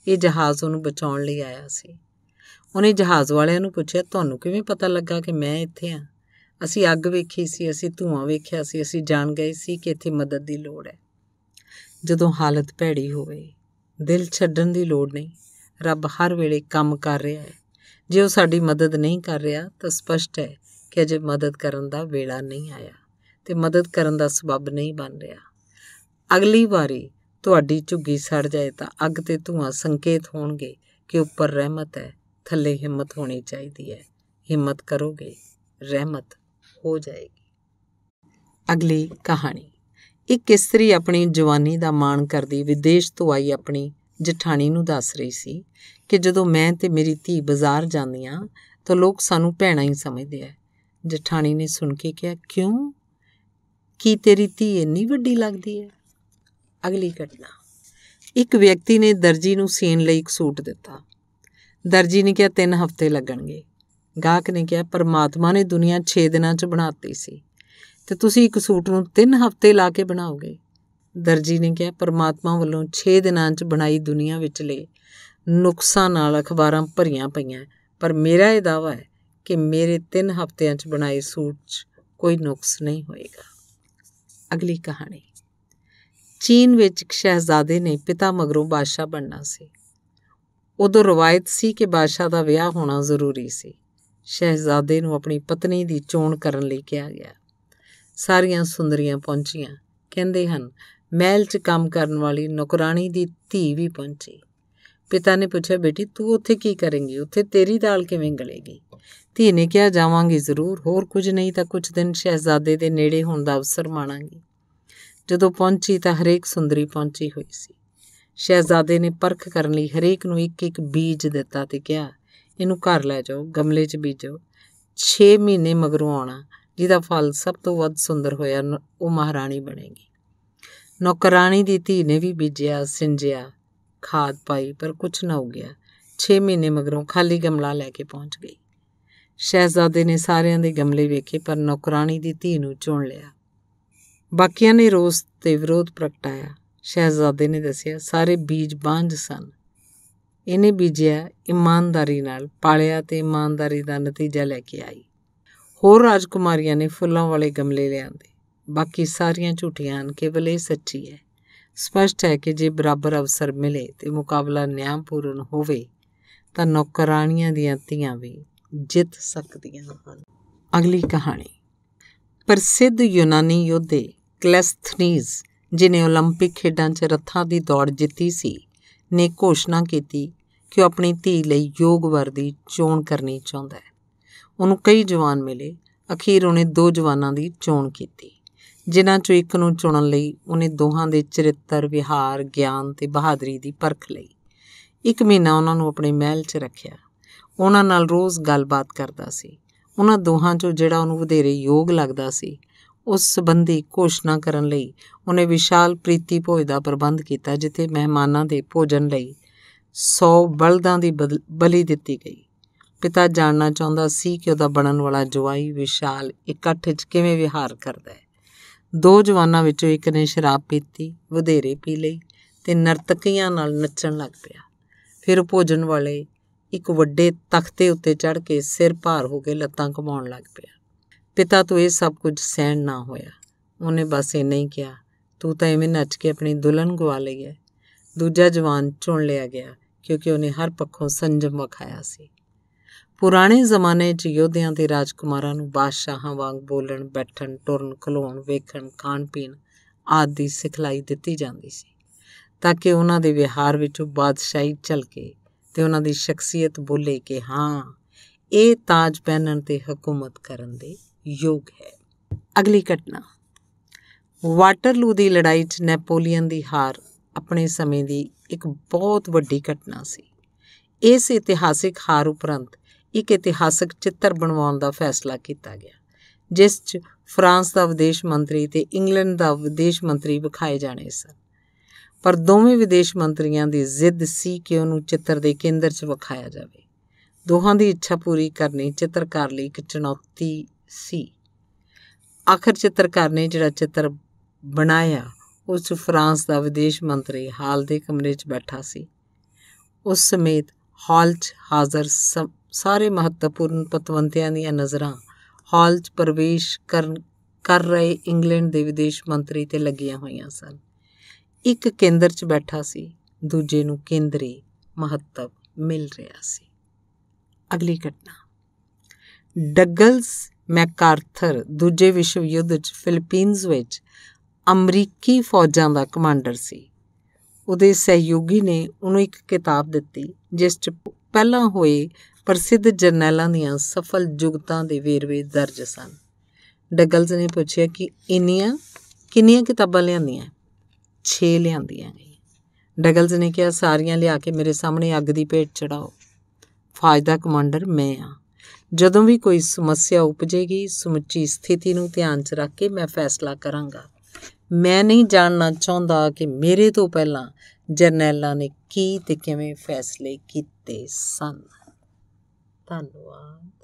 ਇਹ ਜਹਾਜ਼ ਉਹਨੂੰ ਬਚਾਉਣ ਲਈ ਆਇਆ ਸੀ। ਉਹਨੇ ਜਹਾਜ਼ ਵਾਲਿਆਂ ਨੂੰ ਪੁੱਛਿਆ, ਤੁਹਾਨੂੰ ਕਿਵੇਂ ਪਤਾ ਲੱਗਾ ਕਿ ਮੈਂ ਇੱਥੇ ਹਾਂ? ਅਸੀਂ ਅੱਗ ਵੇਖੀ ਸੀ, ਅਸੀਂ ਧੂੰਆਂ ਵੇਖਿਆ ਸੀ, ਅਸੀਂ ਜਾਣ ਗਏ ਸੀ ਕਿ ਇੱਥੇ ਮਦਦ ਦੀ ਲੋੜ ਹੈ। ਜਦੋਂ ਹਾਲਤ ਭੈੜੀ ਹੋਵੇ, ਦਿਲ ਛੱਡਣ ਦੀ ਲੋੜ ਨਹੀਂ। ਰੱਬ ਹਰ ਵੇਲੇ ਕੰਮ ਕਰ ਰਿਹਾ ਹੈ। ਜੇ ਉਹ ਸਾਡੀ ਮਦਦ ਨਹੀਂ ਕਰ ਰਿਹਾ ਤਾਂ ਸਪਸ਼ਟ ਹੈ ਕਿ ਅਜੇ ਮਦਦ ਕਰਨ ਦਾ ਵੇਲਾ ਨਹੀਂ ਆਇਆ ਅਤੇ ਮਦਦ ਕਰਨ ਦਾ ਸਬੱਬ ਨਹੀਂ ਬਣ ਰਿਹਾ। ਅਗਲੀ ਵਾਰੀ ਤੁਹਾਡੀ ਝੁੱਗੀ ਸੜ ਜਾਏ ਤਾਂ ਅੱਗ ਤੇ ਧੂੰਆਂ ਸੰਕੇਤ ਹੋਣਗੇ ਕਿ ਉੱਪਰ ਰਹਿਮਤ ਹੈ, ਥੱਲੇ ਹਿੰਮਤ ਹੋਣੀ ਚਾਹੀਦੀ ਹੈ। ਹਿੰਮਤ ਕਰੋਗੇ, ਰਹਿਮਤ ਹੋ ਜਾਏਗੀ। ਅਗਲੀ ਕਹਾਣੀ। ਇੱਕ ਇਸਤਰੀ ਆਪਣੀ ਜਵਾਨੀ ਦਾ ਮਾਣ ਕਰਦੀ ਵਿਦੇਸ਼ ਤੋਂ ਆਈ ਆਪਣੀ ਜਠਾਣੀ ਨੂੰ ਦੱਸ ਰਹੀ ਸੀ ਕਿ ਜਦੋਂ ਮੈਂ ਤੇ ਮੇਰੀ ਧੀ ਬਾਜ਼ਾਰ ਜਾਂਦੀਆਂ ਤਾਂ ਲੋਕ ਸਾਨੂੰ ਭੈਣਾਂ ਹੀ ਸਮਝਦੇ ਆ। ਜਠਾਣੀ ਨੇ ਸੁਣ ਕੇ ਕਿਹਾ, ਕਿਉਂ? ਕੀ ਤੇਰੀ ਧੀ ਇੰਨੀ ਵੱਡੀ ਲੱਗਦੀ ਹੈ? ਅਗਲੀ ਘਟਨਾ। ਇੱਕ ਵਿਅਕਤੀ ਨੇ ਦਰਜੀ ਨੂੰ ਸੀਣ ਲਈ ਇੱਕ ਸੂਟ ਦਿੱਤਾ। ਦਰਜੀ ਨੇ ਕਿਹਾ 3 ਹਫ਼ਤੇ ਲੱਗਣਗੇ। ਗਾਹਕ ਨੇ ਕਿਹਾ, ਪਰਮਾਤਮਾ ਨੇ ਦੁਨੀਆ 6 ਦਿਨਾਂ 'ਚ ਬਣਾਤੀ ਸੀ ਅਤੇ ਤੁਸੀਂ ਇੱਕ ਸੂਟ ਨੂੰ 3 ਹਫ਼ਤੇ ਲਾ ਕੇ ਬਣਾਓਗੇ। ਦਰਜੀ ਨੇ ਕਿਹਾ, ਪਰਮਾਤਮਾ ਵੱਲੋਂ 6 ਦਿਨਾਂ 'ਚ ਬਣਾਈ ਦੁਨੀਆ ਵਿਚਲੇ ਨੁਕਸਾਂ ਨਾਲ ਅਖਬਾਰਾਂ ਭਰੀਆਂ ਪਈਆਂ, ਪਰ ਮੇਰਾ ਇਹ ਦਾਅਵਾ ਹੈ ਕਿ ਮੇਰੇ 3 ਹਫ਼ਤਿਆਂ 'ਚ ਬਣਾਏ ਸੂਟ 'ਚ ਕੋਈ ਨੁਕਸ ਨਹੀਂ ਹੋਏਗਾ। ਅਗਲੀ ਕਹਾਣੀ। ਚੀਨ ਵਿੱਚ ਇੱਕ ਸ਼ਹਿਜ਼ਾਦੇ ਨੇ ਪਿਤਾ ਮਗਰੋਂ ਬਾਦਸ਼ਾਹ ਬਣਨਾ ਸੀ। ਉਦੋਂ ਰਵਾਇਤ ਸੀ ਕਿ ਬਾਦਸ਼ਾਹ ਦਾ ਵਿਆਹ ਹੋਣਾ ਜ਼ਰੂਰੀ ਸੀ। ਸ਼ਹਿਜ਼ਾਦੇ ਨੂੰ ਆਪਣੀ ਪਤਨੀ ਦੀ ਚੋਣ ਕਰਨ ਲਈ ਕਿਹਾ ਗਿਆ। ਸਾਰੀਆਂ ਸੁੰਦਰੀਆਂ ਪਹੁੰਚੀਆਂ। ਕਹਿੰਦੇ ਹਨ ਮਹਿਲ 'ਚ ਕੰਮ ਕਰਨ ਵਾਲੀ ਨੌਕਰਾਣੀ ਦੀ ਧੀ ਵੀ ਪਹੁੰਚੀ। ਪਿਤਾ ਨੇ ਪੁੱਛਿਆ, ਬੇਟੀ ਤੂੰ ਉੱਥੇ ਕੀ ਕਰੇਂਗੀ? ਉੱਥੇ ਤੇਰੀ ਦਾਲ ਕਿਵੇਂ ਗਲੇਗੀ? ਧੀ ਨੇ ਕਿਹਾ, ਜਾਵਾਂਗੀ ਜ਼ਰੂਰ, ਹੋਰ ਕੁਝ ਨਹੀਂ ਤਾਂ ਕੁਝ ਦਿਨ ਸ਼ਹਿਜ਼ਾਦੇ ਦੇ ਨੇੜੇ ਹੋਣ ਦਾ ਅਵਸਰ ਮਾਣਾਂਗੀ। ਜਦੋਂ ਪਹੁੰਚੀ ਤਾਂ ਹਰੇਕ ਸੁੰਦਰੀ ਪਹੁੰਚੀ ਹੋਈ ਸੀ। ਸ਼ਹਿਜ਼ਾਦੇ ਨੇ ਪਰਖ ਕਰਨ ਲਈ ਹਰੇਕ ਨੂੰ ਇੱਕ ਇੱਕ ਬੀਜ ਦਿੱਤਾ ਅਤੇ ਕਿਹਾ, ਇਹਨੂੰ ਘਰ ਲੈ ਜਾਓ, ਗਮਲੇ 'ਚ ਬੀਜੋ। 6 ਮਹੀਨੇ ਮਗਰੋਂ ਆਉਣਾ, ਜਿਹਦਾ ਫਲ ਸਭ ਤੋਂ ਵੱਧ ਸੁੰਦਰ ਹੋਇਆ ਉਹ ਮਹਾਰਾਣੀ ਬਣੇਗੀ। ਨੌਕਰਾਣੀ ਦੀ ਧੀ ਨੇ ਵੀ ਬੀਜਿਆ, ਸਿੰਜਿਆ, ਖਾਦ ਪਾਈ, ਪਰ ਕੁਛ ਨਾ ਉੱਗਿਆ। 6 ਮਹੀਨੇ ਮਗਰੋਂ ਖਾਲੀ ਗਮਲਾ ਲੈ ਕੇ ਪਹੁੰਚ ਗਈ। ਸ਼ਹਿਜ਼ਾਦੇ ਨੇ ਸਾਰਿਆਂ ਦੇ ਗਮਲੇ ਵੇਖੇ, ਪਰ ਨੌਕਰਾਣੀ ਦੀ ਧੀ ਨੂੰ ਚੁਣ ਲਿਆ। ਬਾਕੀਆਂ ਨੇ ਰੋਸ ਤੇ ਵਿਰੋਧ ਪ੍ਰਗਟਾਇਆ। ਸ਼ਹਿਜ਼ਾਦੇ ਨੇ ਦੱਸਿਆ, ਸਾਰੇ ਬੀਜ ਬਾਂਝ ਸਨ। ਇਹਨੇ ਬੀਜਿਆ, ਇਮਾਨਦਾਰੀ ਨਾਲ ਪਾਲਿਆ ਤੇ ਇਮਾਨਦਾਰੀ ਦਾ ਨਤੀਜਾ ਲੈ ਕੇ ਆਈ। ਹੋਰ ਰਾਜਕੁਮਾਰੀਆਂ ਨੇ ਫੁੱਲਾਂ ਵਾਲੇ ਗਮਲੇ ਲਿਆਂਦੇ। ਬਾਕੀ ਸਾਰੀਆਂ ਝੂਠੀਆਂ ਹਨ, ਕੇਵਲ ਇਹ ਸੱਚੀ ਹੈ। ਸਪਸ਼ਟ ਹੈ ਕਿ ਜੇ ਬਰਾਬਰ ਅਵਸਰ ਮਿਲੇ ਤੇ ਮੁਕਾਬਲਾ ਨਿਆਂਪੂਰਨ ਹੋਵੇ ਤਾਂ ਨੌਕਰਾਣੀਆਂ ਦੀਆਂ ਧੀਆਂ ਵੀ ਜਿੱਤ ਸਕਦੀਆਂ ਹਨ। ਅਗਲੀ ਕਹਾਣੀ। ਪ੍ਰਸਿੱਧ ਯੂਨਾਨੀ ਯੋਧੇ ਕਲੈਸਥਨੀਜ਼, ਜਿਹਨੇ ਓਲੰਪਿਕ ਖੇਡਾਂ 'ਚ ਰੱਥਾਂ ਦੀ ਦੌੜ ਜਿੱਤੀ ਸੀ, ਨੇ ਘੋਸ਼ਣਾ ਕੀਤੀ ਕਿ ਉਹ ਆਪਣੀ ਧੀ ਲਈ ਯੋਗ ਵਰ ਦੀ ਚੋਣ ਕਰਨੀ ਚਾਹੁੰਦਾ ਹੈ। ਉਹਨੂੰ ਕਈ ਜਵਾਨ ਮਿਲੇ। ਅਖੀਰ ਉਹਨੇ 2 ਜਵਾਨਾਂ ਦੀ ਚੋਣ ਕੀਤੀ, ਜਿਨ੍ਹਾਂ 'ਚੋਂ ਇੱਕ ਨੂੰ ਚੁਣਨ ਲਈ ਉਹਨੇ ਦੋਹਾਂ ਦੇ ਚਰਿੱਤਰ, ਵਿਹਾਰ, ਗਿਆਨ ਤੇ ਬਹਾਦਰੀ ਦੀ ਪਰਖ ਲਈ। 1 ਮਹੀਨਾ ਉਹਨਾਂ ਨੂੰ ਆਪਣੇ ਮਹਿਲ 'ਚ ਰੱਖਿਆ। ਉਹਨਾਂ ਨਾਲ ਰੋਜ਼ ਗੱਲਬਾਤ ਕਰਦਾ ਸੀ। ਉਹਨਾਂ ਦੋਹਾਂ 'ਚੋਂ ਜਿਹੜਾ ਉਹਨੂੰ ਵਧੇਰੇ ਯੋਗ ਲੱਗਦਾ ਸੀ, ਉਸ ਸੰਬੰਧੀ ਘੋਸ਼ਣਾ ਕਰਨ ਲਈ ਉਹਨੇ ਵਿਸ਼ਾਲ ਪ੍ਰੀਤੀ ਭੋਜ ਦਾ ਪ੍ਰਬੰਧ ਕੀਤਾ, ਜਿੱਥੇ ਮਹਿਮਾਨਾਂ ਦੇ ਭੋਜਨ ਲਈ 100 ਬਲਦਾਂ ਦੀ ਬਲੀ ਦਿੱਤੀ ਗਈ। ਪਿਤਾ ਜਾਣਨਾ ਚਾਹੁੰਦਾ ਸੀ ਕਿ ਉਹਦਾ ਬਣਨ ਵਾਲਾ ਜਵਾਈ ਵਿਸ਼ਾਲ ਇਕੱਠ 'ਚ ਕਿਵੇਂ ਵਿਹਾਰ ਕਰਦਾ ਹੈ। 2 ਜਵਾਨਾਂ ਵਿੱਚੋਂ ਇੱਕ ਨੇ ਸ਼ਰਾਬ ਪੀਤੀ, ਵਧੇਰੇ ਪੀ ਲਈ ਤੇ ਨਰਤਕੀਆਂ ਨਾਲ ਨੱਚਣ ਲੱਗ ਪਿਆ। ਫਿਰ ਭੋਜਨ ਵਾਲੇ ਇੱਕ ਵੱਡੇ ਤਖਤੇ ਉੱਤੇ ਚੜ੍ਹ ਕੇ ਸਿਰ ਭਾਰ ਹੋ ਕੇ ਲੱਤਾਂ ਘੁਮਾਉਣ ਲੱਗ ਪਿਆ। ਪਿਤਾ ਤੋਂ ਇਹ ਸਭ ਕੁਝ ਸਹਿਣ ਨਾ ਹੋਇਆ। ਉਹਨੇ ਬਸ ਇੰਨਾ ਹੀ ਕਿਹਾ, ਤੂੰ ਤਾਂ ਐਵੇਂ ਨੱਚ ਕੇ ਆਪਣੀ ਦੁਲਹਨ ਗਵਾ ਲਈ ਹੈ। ਦੂਜਾ ਜਵਾਨ ਚੁਣ ਲਿਆ ਗਿਆ, ਕਿਉਂਕਿ ਉਹਨੇ ਹਰ ਪੱਖੋਂ ਸੰਜਮ ਵਿਖਾਇਆ ਸੀ। ਪੁਰਾਣੇ ਜ਼ਮਾਨੇ 'ਚ ਯੋਧਿਆਂ ਤੇ ਰਾਜਕੁਮਾਰਾਂ ਨੂੰ ਬਾਦਸ਼ਾਹਾਂ ਵਾਂਗ ਬੋਲਣ, ਬੈਠਣ, ਟੁਰਨ, ਖਲੋਣ, ਵੇਖਣ, ਖਾਣ ਪੀਣ ਆਦਿ ਦੀ ਸਿਖਲਾਈ ਦਿੱਤੀ ਜਾਂਦੀ ਸੀ, ਤਾਂ ਕਿ ਉਹਨਾਂ ਦੇ ਵਿਹਾਰ ਵਿੱਚੋਂ ਬਾਦਸ਼ਾਹੀ ਝਲਕੇ ਤੇ ਉਹਨਾਂ ਦੀ ਸ਼ਖਸੀਅਤ ਬੋਲੇ ਕਿ ਹਾਂ, ਇਹ ਤਾਜ ਪਹਿਨਣ ਤੇ ਹਕੂਮਤ ਕਰਨ ਦੇ ਯੋਗ ਹੈ। ਅਗਲੀ ਘਟਨਾ। ਵਾਟਰਲੂ ਦੀ ਲੜਾਈ 'ਚ ਨੈਪੋਲੀਅਨ ਦੀ ਹਾਰ ਆਪਣੇ ਸਮੇਂ ਦੀ ਇੱਕ ਬਹੁਤ ਵੱਡੀ ਘਟਨਾ ਸੀ। ਇਸ ਇਤਿਹਾਸਿਕ ਹਾਰ ਉਪਰੰਤ ਇੱਕ ਇਤਿਹਾਸਕ ਚਿੱਤਰ ਬਣਵਾਉਣ ਦਾ ਫੈਸਲਾ ਕੀਤਾ ਗਿਆ, ਜਿਸ 'ਚ ਫਰਾਂਸ ਦਾ ਵਿਦੇਸ਼ ਮੰਤਰੀ ਤੇ ਇੰਗਲੈਂਡ ਦਾ ਵਿਦੇਸ਼ ਮੰਤਰੀ ਵਿਖਾਏ ਜਾਣੇ ਸਨ। ਪਰ ਦੋਵੇਂ ਵਿਦੇਸ਼ ਮੰਤਰੀਆਂ ਦੀ ਜ਼ਿੱਦ ਸੀ ਕਿ ਉਹਨੂੰ ਚਿੱਤਰ ਦੇ ਕੇਂਦਰ 'ਚ ਵਿਖਾਇਆ ਜਾਵੇ। ਦੋਹਾਂ ਦੀ ਇੱਛਾ ਪੂਰੀ ਕਰਨੀ ਚਿੱਤਰਕਾਰ ਲਈ ਇੱਕ ਚੁਣੌਤੀ ਸੀ। ਆਖਰ ਚਿੱਤਰਕਾਰ ਨੇ ਜਿਹੜਾ ਚਿੱਤਰ ਬਣਾਇਆ, ਉਸ 'ਚ ਫਰਾਂਸ ਦਾ ਵਿਦੇਸ਼ ਮੰਤਰੀ ਹਾਲ ਦੇ ਕਮਰੇ 'ਚ ਬੈਠਾ ਸੀ। ਉਸ ਸਮੇਤ ਹਾਲ 'ਚ ਹਾਜ਼ਰ ਸਾਰੇ ਮਹੱਤਵਪੂਰਨ ਪਤਵੰਤਿਆਂ ਦੀਆਂ ਨਜ਼ਰਾਂ ਹਾਲ 'ਚ ਪ੍ਰਵੇਸ਼ ਕਰ ਰਹੇ ਇੰਗਲੈਂਡ ਦੇ ਵਿਦੇਸ਼ ਮੰਤਰੀ 'ਤੇ ਲੱਗੀਆਂ ਹੋਈਆਂ ਸਨ। ਇੱਕ ਕੇਂਦਰ 'ਚ ਬੈਠਾ ਸੀ, ਦੂਜੇ ਨੂੰ ਕੇਂਦਰੀ ਮਹੱਤਵ ਮਿਲ ਰਿਹਾ ਸੀ। ਅਗਲੀ ਘਟਨਾ। ਡਗਲਸ ਮੈਕਆਰਥਰ ਦੂਜੇ ਵਿਸ਼ਵ ਯੁੱਧ 'ਚ ਫਿਲੀਪੀਨਜ਼ ਵਿੱਚ ਅਮਰੀਕੀ ਫੌਜਾਂ ਦਾ ਕਮਾਂਡਰ ਸੀ। ਉਹਦੇ ਸਹਿਯੋਗੀ ਨੇ ਉਹਨੂੰ ਇੱਕ ਕਿਤਾਬ ਦਿੱਤੀ, ਜਿਸ 'ਚ ਪਹਿਲਾਂ ਹੋਏ ਪ੍ਰਸਿੱਧ ਜਰਨੈਲਾਂ ਦੀਆਂ ਸਫਲ ਜੁਗਤਾਂ ਦੇ ਵੇਰਵੇ ਦਰਜ ਸਨ। ਡਗਲਸ ਨੇ ਪੁੱਛਿਆ ਕਿ ਕਿੰਨੀਆਂ ਕਿਤਾਬਾਂ ਲਿਆਂਦੀਆਂ? 6 ਲਿਆਂਦੀਆਂ ਗਈਆਂ। ਡਗਲਸ ਨੇ ਕਿਹਾ, ਸਾਰੀਆਂ ਲਿਆ ਕੇ ਮੇਰੇ ਸਾਹਮਣੇ ਅੱਗ ਦੀ ਭੇਟ ਚੜਾਓ। ਫੌਜ ਦਾ ਕਮਾਂਡਰ ਮੈਂ ਹਾਂ। ਜਦੋਂ ਵੀ ਕੋਈ ਸਮੱਸਿਆ ਉਪਜੇਗੀ, ਸਮੁੱਚੀ ਸਥਿਤੀ ਨੂੰ ਧਿਆਨ 'ਚ ਰੱਖ ਕੇ ਮੈਂ ਫੈਸਲਾ ਕਰਾਂਗਾ। ਮੈਂ ਨਹੀਂ ਜਾਣਨਾ ਚਾਹੁੰਦਾ ਕਿ ਮੇਰੇ ਤੋਂ ਪਹਿਲਾਂ ਜਰਨੈਲਾਂ ਨੇ ਕੀ ਤੇ ਕਿਵੇਂ ਫੈਸਲੇ ਕੀਤੇ ਸਨ। ਧੰਨਵਾਦ।